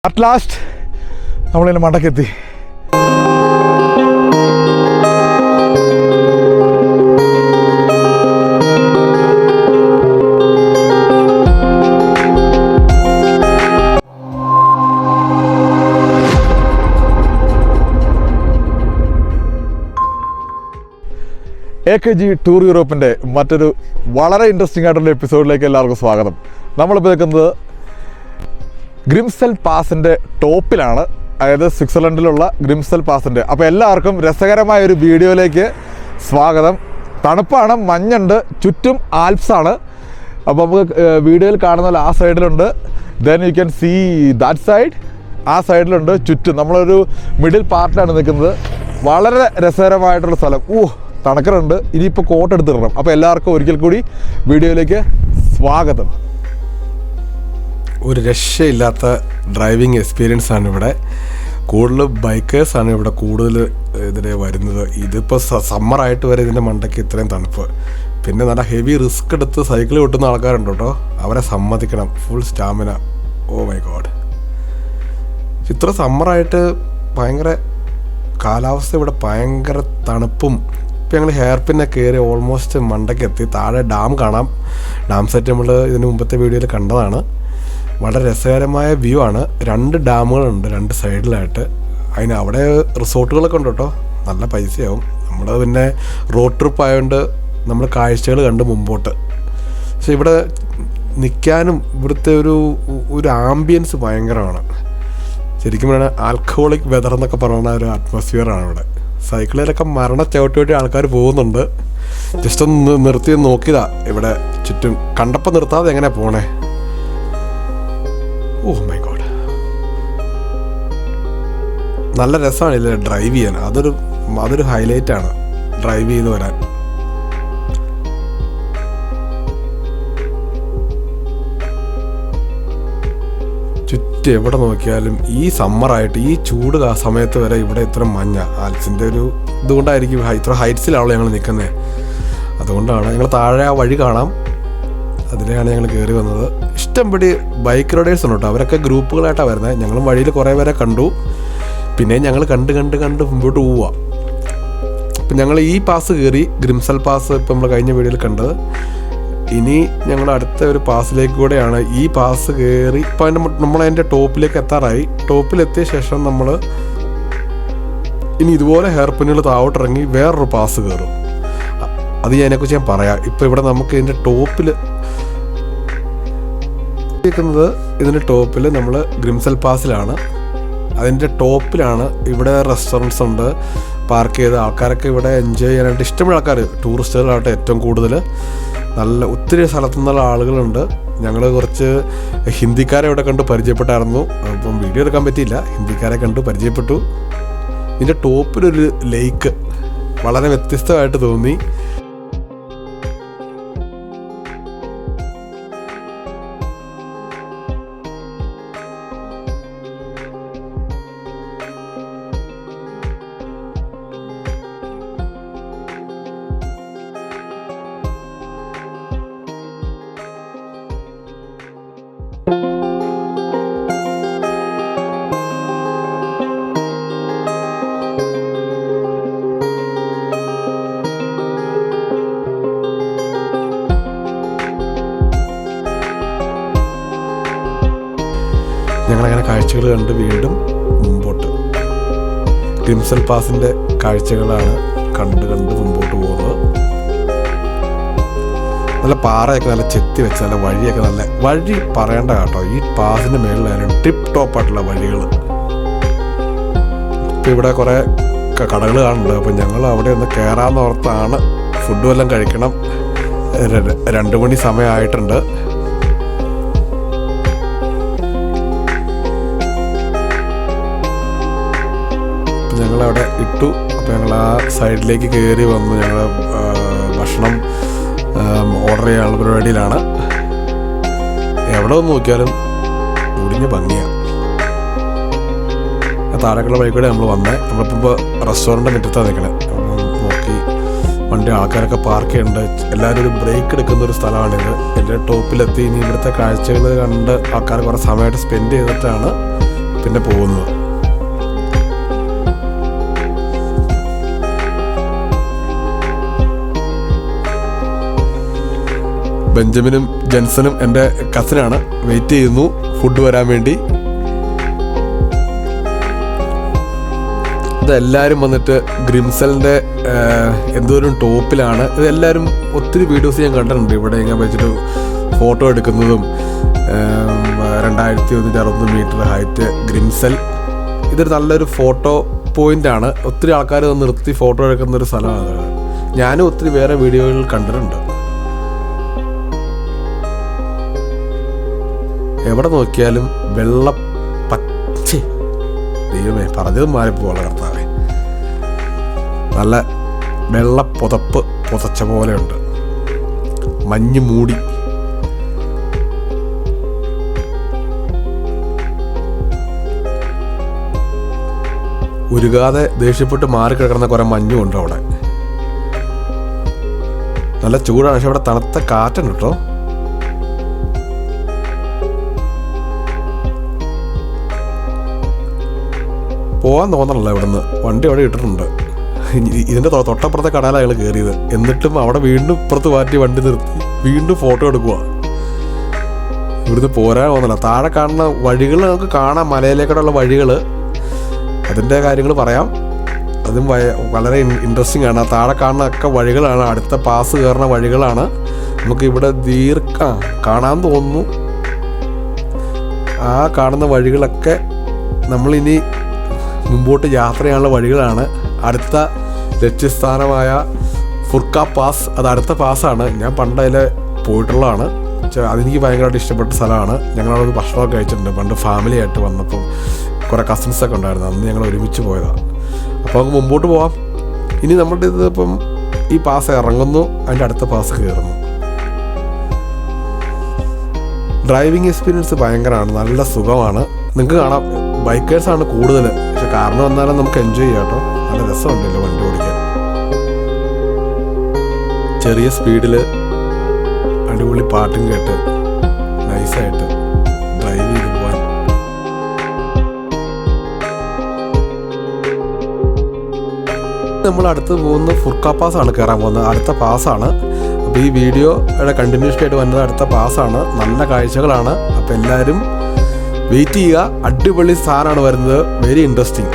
At last നമ്മളിതിന് മണ്ടക്കെത്തി. AKG tour യൂറോപ്പിൻ്റെ മറ്റൊരു വളരെ ഇൻട്രസ്റ്റിംഗ് ആയിട്ടുള്ള എപ്പിസോഡിലേക്ക് എല്ലാവർക്കും സ്വാഗതം. നമ്മളിപ്പോൾ നിൽക്കുന്നത് ഗ്രിംസെൽ പാസിൻ്റെ ടോപ്പിലാണ്, അതായത് സ്വിറ്റ്സർലൻഡിലുള്ള ഗ്രിംസെൽ പാസിൻ്റെ. അപ്പോൾ എല്ലാവർക്കും രസകരമായ ഒരു വീഡിയോയിലേക്ക് സ്വാഗതം. തണുപ്പാണ്, മഞ്ഞുണ്ട്, ചുറ്റും ആൽപ്സാണ്. അപ്പോൾ നമുക്ക് വീഡിയോയിൽ കാണുന്ന ആ സൈഡിലുണ്ട്, then you can see that side, ആ സൈഡിലുണ്ട് ചുറ്റും. നമ്മളൊരു മിഡിൽ പാർട്ടിലാണ് നിൽക്കുന്നത്. വളരെ രസകരമായിട്ടുള്ള സ്ഥലം. തണുക്കറുണ്ട്. ഇനിയിപ്പോൾ കോട്ട് എടുത്തിടണം. അപ്പോൾ എല്ലാവർക്കും ഒരിക്കൽ കൂടി വീഡിയോയിലേക്ക് സ്വാഗതം. ഒരു രക്ഷയില്ലാത്ത ഡ്രൈവിംഗ് എക്സ്പീരിയൻസ് ആണ് ഇവിടെ. കൂടുതൽ ബൈക്കേഴ്സാണ് ഇവിടെ കൂടുതൽ ഇതിൽ വരുന്നത്. ഇതിപ്പോൾ സമ്മറായിട്ട് വരെ ഇതിൻ്റെ മണ്ടയ്ക്ക് ഇത്രയും തണുപ്പ്. പിന്നെ നല്ല ഹെവി റിസ്ക് എടുത്ത് സൈക്കിൾ ഓട്ടുന്ന ആൾക്കാരുണ്ട് കേട്ടോ, അവരെ സമ്മതിക്കണം. Full stamina. Oh my God, ഇത്ര സമ്മറായിട്ട് ഭയങ്കര കാലാവസ്ഥ, ഇവിടെ ഭയങ്കര തണുപ്പും. ഇപ്പോൾ ഞങ്ങൾ ഹെയർ പിന്നെ കയറി ഓൾമോസ്റ്റ് മണ്ടയ്ക്ക് എത്തി. താഴെ ഡാം കാണാം. ഡാം സെറ്റ് നമ്മൾ ഇതിന് മുമ്പത്തെ വീഡിയോയിൽ കണ്ടതാണ്. വളരെ രസകരമായ വ്യൂ ആണ്. 2 ഡാമുകളുണ്ട് 2 സൈഡിലായിട്ട്. അവിടെ റിസോർട്ടുകളൊക്കെ ഉണ്ട് കേട്ടോ, നല്ല പൈസയാവും. നമ്മൾ പിന്നെ റോഡ് ട്രിപ്പ് ആയതുകൊണ്ട് നമ്മൾ കാഴ്ചകൾ കണ്ട് മുമ്പോട്ട്. പക്ഷെ ഇവിടെ നിൽക്കാനും ഇവിടുത്തെ ഒരു ആംബിയൻസ് ഭയങ്കരമാണ്. ശരിക്കും പറഞ്ഞാൽ ആൽക്കഹോളിക് വെതർ എന്നൊക്കെ പറയുന്ന ഒരു അറ്റ്മോസ്ഫിയറാണ് ഇവിടെ. സൈക്കിളിലൊക്കെ ചവിട്ടി ആൾക്കാർ പോകുന്നുണ്ട്. ജസ്റ്റ് ഒന്ന് നിർത്തി നോക്കിയതാ ഇവിടെ ചുറ്റും. കണ്ടപ്പോൾ നിർത്താതെ എങ്ങനെ പോണേ. ഓ മൈ ഗോഡ്, നല്ല രസമാണ് ഇതിൽ ഡ്രൈവ് ചെയ്യാൻ. അതൊരു ഹൈലൈറ്റാണ് ഡ്രൈവ് ചെയ്ത് വരാൻ. ചുറ്റും എവിടെ നോക്കിയാലും ഈ സമ്മറായിട്ട് ഈ ചൂട് സമയത്ത് വരെ ഇവിടെ ഇത്ര മഞ്ഞ. ആൽപ്സിൻ്റെ ഒരു ഇതുകൊണ്ടായിരിക്കും ഇത്ര ഹൈറ്റ്സിലാണല്ലോ ഞങ്ങൾ നിൽക്കുന്നത്. അതുകൊണ്ടാണ് ഞങ്ങൾ താഴെ ആ വഴി കാണാം, അതിലെയാണ് ഞങ്ങൾ കയറി വന്നത്. ഇഷ്ടംപടി ബൈക്ക് റൈഡേഴ്സ് ഉണ്ട് കേട്ടോ. അവരൊക്കെ ഗ്രൂപ്പുകളായിട്ടാണ് വരുന്നത്. ഞങ്ങളും വഴിയിൽ കുറേ പേരെ കണ്ടു. പിന്നെ ഞങ്ങൾ കണ്ട് മുമ്പോട്ട് പോവുക. ഇപ്പം ഞങ്ങൾ ഈ പാസ് കയറി, ഗ്രിംസെൽ പാസ് ഇപ്പം നമ്മൾ കഴിഞ്ഞ വീഡിയോയിൽ കണ്ടത്. ഇനി ഞങ്ങൾ അടുത്ത ഒരു പാസിലേക്ക് കൂടെയാണ്. ഈ പാസ് കയറി ഇപ്പം നമ്മളതിൻ്റെ ടോപ്പിലേക്ക് എത്താറായി. ടോപ്പിലെത്തിയ ശേഷം നമ്മൾ ഇനി ഇതുപോലെ ഹെയർ പിന്നുകൾ താവോട്ടിറങ്ങി വേറൊരു പാസ് കയറും. അത് അതിനെക്കുറിച്ച് ഞാൻ പറയാം. ഇപ്പോൾ ഇവിടെ നമുക്ക് ഇതിൻ്റെ ടോപ്പിൽ ഇതിൻ്റെ ടോപ്പിൽ നമ്മൾ ഗ്രിംസെൽ പാസിലാണ്. അതിൻ്റെ ടോപ്പിലാണ്. ഇവിടെ റെസ്റ്റോറൻറ്റ്സ് ഉണ്ട്, പാർക്ക് ചെയ്ത ആൾക്കാരൊക്കെ ഇവിടെ എൻജോയ് ചെയ്യാനായിട്ട് ഇഷ്ടമുള്ള ആൾക്കാർ, ടൂറിസ്റ്റുകളായിട്ട് ഏറ്റവും കൂടുതൽ. നല്ല ഒത്തിരി സ്ഥലത്തു നിന്നുള്ള ആളുകളുണ്ട്. ഞങ്ങൾ കുറച്ച് ഹിന്ദിക്കാരെ ഇവിടെ കണ്ട് പരിചയപ്പെട്ടായിരുന്നു. അപ്പം വീഡിയോ എടുക്കാൻ പറ്റിയില്ല. ഹിന്ദിക്കാരെ കണ്ട് പരിചയപ്പെട്ടു. ഇതിൻ്റെ ടോപ്പിലൊരു ലേക്ക് വളരെ വ്യത്യസ്തമായിട്ട് തോന്നി. ഞങ്ങളങ്ങനെ കാഴ്ചകൾ കണ്ട് വീണ്ടും മുമ്പോട്ട്. ഗ്രിംസെൽ പാസിൻ്റെ കാഴ്ചകളാണ് കണ്ട് മുമ്പോട്ട് പോകുന്നത്. നല്ല പാറയൊക്കെ നല്ല ചെത്തി വെച്ച് നല്ല വഴിയൊക്കെ നല്ല വഴി പറയേണ്ട കേട്ടോ. ഈ പാസിൻ്റെ മേളിലായാലും ടിപ്പ് ടോപ്പായിട്ടുള്ള വഴികൾ. ഇപ്പം ഇവിടെ കുറേ കടകൾ കാണുന്നുണ്ട്. അപ്പം ഞങ്ങൾ അവിടെ ഒന്ന് കയറാമെന്ന് ഓർത്താണ്. ഫുഡ് വല്ലതും കഴിക്കണം. 2 മണി സമയമായിട്ടുണ്ട്. ഞങ്ങളവിടെ ഇട്ടു. അപ്പോൾ ഞങ്ങൾ ആ സൈഡിലേക്ക് കയറി വന്നു. ഞങ്ങൾ ഭക്ഷണം ഓർഡർ ചെയ്യാനുള്ള പരിപാടിയിലാണ്. എവിടെ ഒന്ന് നോക്കിയാലും മുടിഞ്ഞ ഭംഗിയാണ്. താഴേക്കുള്ള വഴിക്കൂടെ നമ്മൾ വന്നേ. നമ്മളിപ്പോൾ റെസ്റ്റോറൻറ്റ് മുറ്റത്താണ് നിൽക്കണേ. നോക്കി വണ്ടി ആൾക്കാരൊക്കെ പാർക്ക് ചെയ്യുന്നുണ്ട്. എല്ലാവരും ഒരു ബ്രേക്ക് എടുക്കുന്നൊരു സ്ഥലമാണിത്. എൻ്റെ ടോപ്പിലെത്തി. ഇനി ഇവിടുത്തെ കാഴ്ചകൾ കണ്ട് ആൾക്കാർ കുറേ സമയമായിട്ട് സ്പെൻഡ് ചെയ്തിട്ടാണ് പിന്നെ പോകുന്നത്. ബെഞ്ചമിനും ജെൻസനും എൻ്റെ കസിനാണ്, വെയിറ്റ് ചെയ്യുന്നു ഫുഡ് വരാൻ വേണ്ടി. ഇതെല്ലാവരും വന്നിട്ട് ഗ്രിംസലിൻ്റെ എന്തോരം ടോപ്പിലാണ്. ഇതെല്ലാവരും ഒത്തിരി വീഡിയോസ് ഞാൻ കണ്ടിട്ടുണ്ട്. ഇവിടെ ഇങ്ങനെ വെച്ചിട്ട് ഫോട്ടോ എടുക്കുന്നതും 2160 മീറ്റർ ഹൈറ്റ് ഗ്രിംസൽ. ഇതൊരു നല്ലൊരു ഫോട്ടോ പോയിൻ്റാണ്. ഒത്തിരി ആൾക്കാർ നിർത്തി ഫോട്ടോ എടുക്കുന്നൊരു സ്ഥലമാണ്. ഞാനും ഒത്തിരി വേറെ വീഡിയോകളിൽ കണ്ടിട്ടുണ്ട്. എവിടെ നോക്കിയാലും വെള്ള പച്ച, ദൈവമേ പറഞ്ഞത് മാറിപ്പോളെ കർത്താവേ, നല്ല വെള്ള പുതപ്പ് പുതച്ച പോലെയുണ്ട്, മഞ്ഞ് മൂടി. ഉരുകാതെ ദേഷ്യപ്പെട്ട് മാറിക്കിടക്കുന്ന കുറെ മഞ്ഞുണ്ട് അവിടെ. നല്ല ചൂടാണ്, പക്ഷെ അവിടെ തണുത്ത കാറ്റുണ്ട് കേട്ടോ. പോകാൻ തോന്നണല്ലോ ഇവിടുന്ന്. വണ്ടി അവിടെ ഇട്ടിട്ടുണ്ട്. ഇതിൻ്റെ തൊട്ടപ്പുറത്തെ കടയിലാണ് അയാൾ കയറിയത്. എന്നിട്ടും അവിടെ വീണ്ടും ഇപ്പുറത്ത് മാറ്റി വണ്ടി നിർത്തി വീണ്ടും ഫോട്ടോ എടുക്കുക. ഇവിടുന്ന് പോരാൻ തോന്നല. താഴെ കാണുന്ന വഴികൾ നമുക്ക് കാണാം, മലയിലേക്കുള്ള വഴികൾ. അതിൻ്റെ കാര്യങ്ങൾ പറയാം. അതും വളരെ ഇൻട്രസ്റ്റിംഗ് ആണ്. താഴെ കാണുന്ന ഒക്കെ വഴികളാണ്, അടുത്ത പാസ് കയറുന്ന വഴികളാണ്. നമുക്ക് ഇവിടെ കാണാൻ തോന്നുന്നു. ആ കാണുന്ന വഴികളൊക്കെ നമ്മളിനി മുമ്പോട്ട് യാത്ര ചെയ്യാനുള്ള വഴികളാണ്. അടുത്ത ലക്ഷ്യസ്ഥാനമായ ഫുർക്ക പാസ്, അത് അടുത്ത പാസ്സാണ്. ഞാൻ പണ്ട് അതിൽ പോയിട്ടുള്ളതാണ്. അതെനിക്ക് ഭയങ്കരമായിട്ട് ഇഷ്ടപ്പെട്ട സ്ഥലമാണ്. ഞങ്ങളവിടെ ഭക്ഷണമൊക്കെ കഴിച്ചിട്ടുണ്ട് പണ്ട് ഫാമിലി ആയിട്ട് വന്നപ്പം. കുറേ കസിൻസൊക്കെ ഉണ്ടായിരുന്നു, അന്ന് ഞങ്ങൾ ഒരുമിച്ച് പോയതാണ്. അപ്പോൾ നമുക്ക് മുമ്പോട്ട് പോവാം. ഇനി നമ്മുടെ ഇതിപ്പം ഈ പാസ് ഇറങ്ങുന്നു, അതിൻ്റെ അടുത്ത പാസ് കയറുന്നു. ഡ്രൈവിംഗ് എക്സ്പീരിയൻസ് ഭയങ്കരമാണ്, നല്ല സുഖമാണ്. നിങ്ങൾക്ക് കാണാം ബൈക്കേഴ്സാണ് കൂടുതൽ. പക്ഷെ കാരണം വന്നാലും നമുക്ക് എൻജോയ് ചെയ്യാം കേട്ടോ. നല്ല രസമുണ്ടല്ലോ വണ്ടി ഓടിക്കാൻ. ചെറിയ സ്പീഡിൽ അടിപൊളി പാട്ടും കേട്ട് നൈസായിട്ട് ഡ്രൈവ് ചെയ്ത് പോകാൻ. നമ്മൾ അടുത്ത് പോകുന്ന ഫുർക്ക പാസ്സാണ് കയറാൻ പോകുന്നത്. അടുത്ത പാസ്സാണ്. അപ്പോൾ ഈ വീഡിയോയുടെ കണ്ടിന്യൂഷൻ ആയിട്ട് വന്നത് അടുത്ത പാസ്സാണ്. നല്ല കാഴ്ചകളാണ്. അപ്പോൾ എല്ലാവരും വെയിറ്റ് ചെയ്യുക. അടിപൊളി സാധനമാണ് വരുന്നത്. Very interesting.